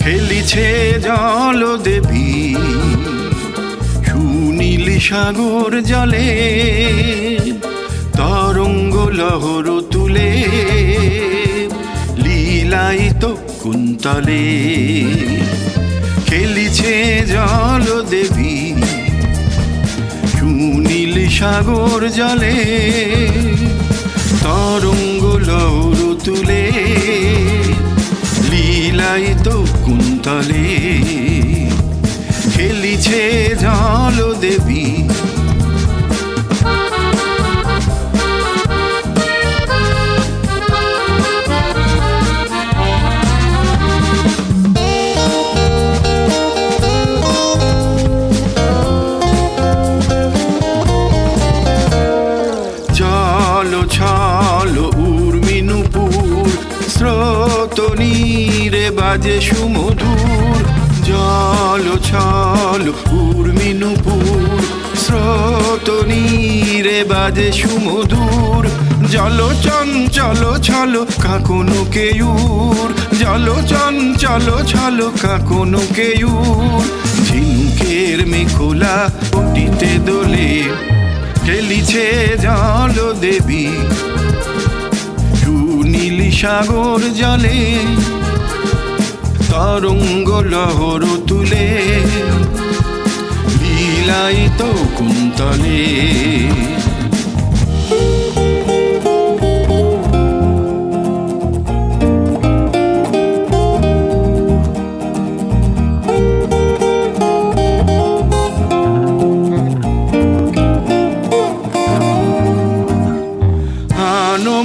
খেলিছে জল দেবী সুনীল সাগর জলে, তরঙ্গ লহর তুলে লীলায়িত কুন্তলে। খেলিছে জল দেবী সুনীল সাগর জলে, তরঙ্গ লহর তুলে লীলায়িত কুন্তলে। খেলিছে জল দেবী ছল উর্মিনুপুর, স্রোত নীরে বাজে সুমধুর। জল ছল উর্মিনুপুর, স্রোত নীরে বাজে সুমধুর। জল চঞ্চল ছল কাকনো কেয়ুর, জল চঞ্চল ছল কাকনো কেয়ুর। ঝিনুকের মেখোলা ওটিতে দোলে, খেলিছে জল দেবী সুনীল সাগর জলে, তরঙ্গ লহর তুলে লীলায়িত কুন্তলে।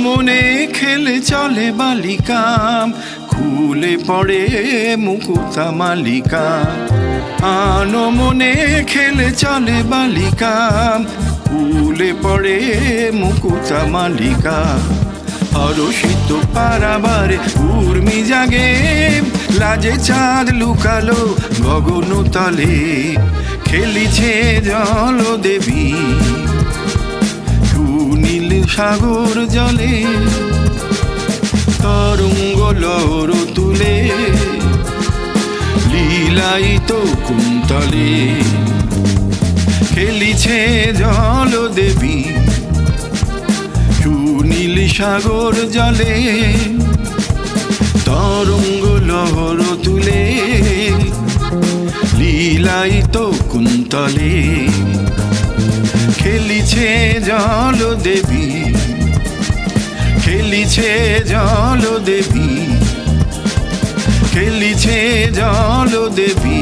মনে খেলে চলে বালিকা, খুলে পড়ে মুকুতা মালিকা। আনো মনে খেলে চলে বালিকা, খুলে পড়ে মুকুতা মালিকা। হরষিত পারাবারে উর্মি জাগে, লাজে চাঁদ লুকালো গগন তলে। খেলিছে জল দেবী সুনীল সাগর জলে, তরঙ্গ লহর তুলে লীলায়িত কুন্তলে। খেলিছে জল দেবী সুনীল সাগর জলে, তরঙ্গ লহর তুলে লীলায়িত কুন্তলে। খেলিছে জল দেবী, খেলিছে জল দেবী, খেলিছে জল দেবী।